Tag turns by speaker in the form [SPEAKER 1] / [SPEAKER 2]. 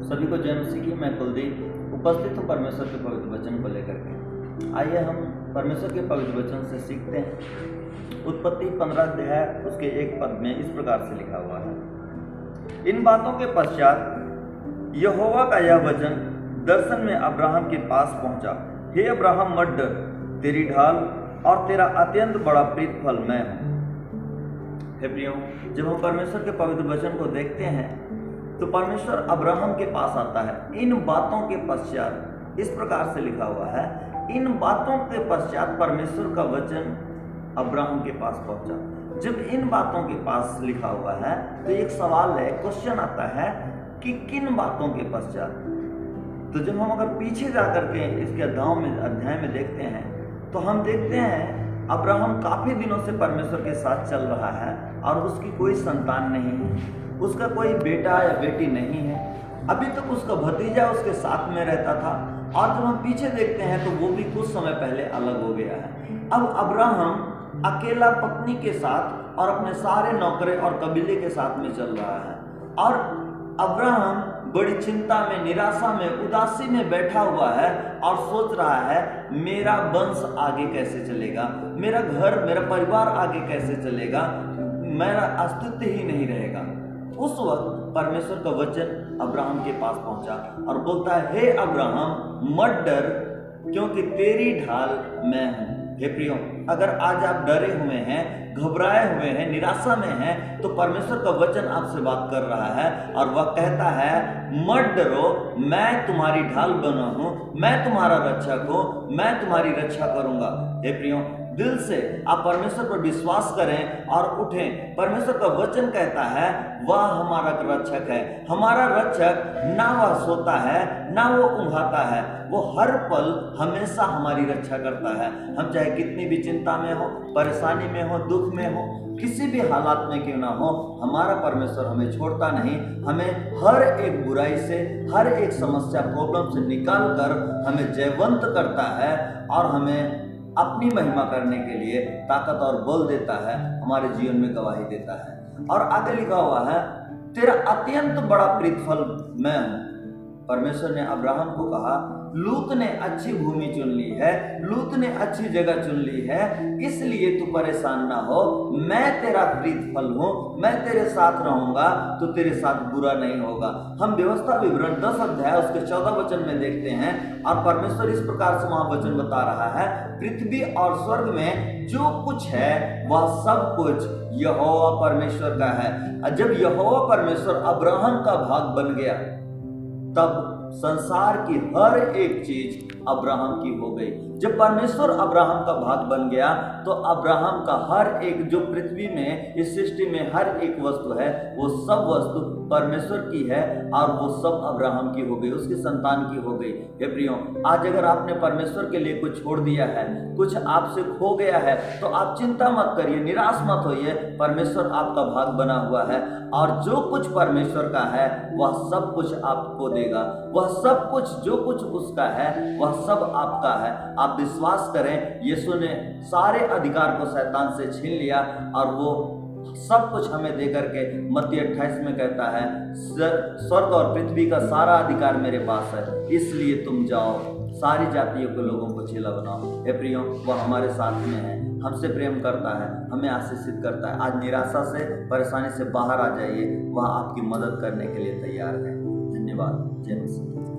[SPEAKER 1] सभी को जय मसीह की। मैं कुलदीप उपस्थित हूँ परमेश्वर के पवित्र वचन को लेकर के। आइए हम परमेश्वर के पवित्र वचन से सीखते हैं। उत्पत्ति 15 अध्याय उसके एक पद में इस प्रकार से लिखा हुआ है, इन बातों के पश्चात यहोवा का यह वचन दर्शन में अब्राहम के पास पहुंचा, हे अब्राहम मत डर, तेरी ढाल और तेरा अत्यंत बड़ा प्रतिफल मैं हूं। हे प्रियो, जब हम परमेश्वर के पवित्र वचन को देखते हैं तो परमेश्वर अब्राहम के पास आता है। इन बातों के पश्चात इस प्रकार से लिखा हुआ है, इन बातों के पश्चात परमेश्वर का वचन अब्राहम के पास पहुंचा। जब इन बातों के पास लिखा हुआ है तो एक सवाल है, क्वेश्चन आता है कि किन बातों के पश्चात। तो जब हम अगर पीछे जाकर के इसके अध्याय में देखते हैं तो हम देखते हैं अब्राहम काफी दिनों से परमेश्वर के साथ चल रहा है और उसकी कोई संतान नहीं है, उसका कोई बेटा या बेटी नहीं है। अभी तक उसका भतीजा उसके साथ में रहता था और जब हम पीछे देखते हैं तो वो भी कुछ समय पहले अलग हो गया है। अब अब्राहम अकेला पत्नी के साथ और अपने सारे नौकरे और कबीले के साथ में चल रहा है और अब्राहम बड़ी चिंता में, निराशा में, उदासी में बैठा हुआ है और सोच रहा है मेरा वंश आगे कैसे चलेगा, मेरा घर, मेरा परिवार आगे कैसे चलेगा, मेरा अस्तित्व ही नहीं रहेगा। उस वक्त परमेश्वर का वचन अब्राहम के पास पहुंचा और बोलता है, हे अब्राहम मत डर, क्योंकि तेरी ढाल मैं हूं। हे प्रियो, अगर आज आप डरे हुए हैं, घबराए हुए हैं, निराशा में हैं, तो परमेश्वर का वचन आपसे बात कर रहा है और वह कहता है मत डरो, मैं तुम्हारी ढाल बना हूं, मैं तुम्हारा रक्षक हूं, मैं तुम्हारी रक्षा करूंगा। हे प्रियो, दिल से आप परमेश्वर पर विश्वास करें और उठें। परमेश्वर का वचन कहता है वह हमारा रक्षक है। हमारा रक्षक ना वह सोता है ना वो ऊँघाता है, वो हर पल हमेशा हमारी रक्षा करता है। हम चाहे कितनी भी चिंता में हो, परेशानी में हो, दुख में हो, किसी भी हालात में क्यों ना हो, हमारा परमेश्वर हमें छोड़ता नहीं। हमें हर एक बुराई से, हर एक समस्या, प्रॉब्लम से निकाल कर हमें जयवंत करता है और हमें अपनी महिमा करने के लिए ताकत और बल देता है, हमारे जीवन में गवाही देता है। और आगे लिखा हुआ है, तेरा अत्यंत बड़ा प्रतिफल मैं हूं। परमेश्वर ने अब्राहम को कहा, लूत ने अच्छी भूमि चुन ली है, लूत ने अच्छी जगह चुन ली है, इसलिए तू परेशान ना हो, मैं तेरा प्रतिफल हूं, मैं तेरे साथ रहूंगा, तो तेरे साथ बुरा नहीं होगा। हम व्यवस्था विवरण 10 अध्याय उसके 14 वचन में देखते हैं और परमेश्वर इस प्रकार से वहां वचन बता रहा है, पृथ्वी और स्वर्ग में जो कुछ है वह सब कुछ यहोवा परमेश्वर का है। जब यहोवा परमेश्वर अब्राहम का भाग बन गया तब संसार की हर एक चीज अब्राहम की हो गई। जब परमेश्वर अब्राहम का भाग बन गया तो अब्राहम का हर एक, जो पृथ्वी में, इस सृष्टि में हर एक वस्तु है, वो सब वस्तु परमेश्वर की है और वो सब अब्राहम की हो गई, उसकी संतान की हो गई। हे प्रियो, आज अगर आपने परमेश्वर के लिए कुछ छोड़ दिया है, कुछ आपसे खो गया है, तो आप चिंता मत करिए, निराश मत होइए। परमेश्वर आपका भाग बना हुआ है और जो कुछ परमेश्वर का है वह सब कुछ आपको देगा। वह सब कुछ, जो कुछ उसका है वह सब आपका है। आप विश्वास करें, यीशु ने सारे अधिकार को शैतान से छीन लिया और वो सब कुछ हमें दे करके मत्ती 28 में कहता है, स्वर्ग और पृथ्वी का सारा अधिकार मेरे पास है, इसलिए तुम जाओ, सारी जातियों के लोगों को चेला बनाओ। हे प्रियो, वह हमारे साथ में है, हमसे प्रेम करता है, हमें आशीषित करता है। आज निराशा से, परेशानी से बाहर आ जाइए, वह आपकी मदद करने के लिए तैयार है। धन्यवाद। जय मसीह।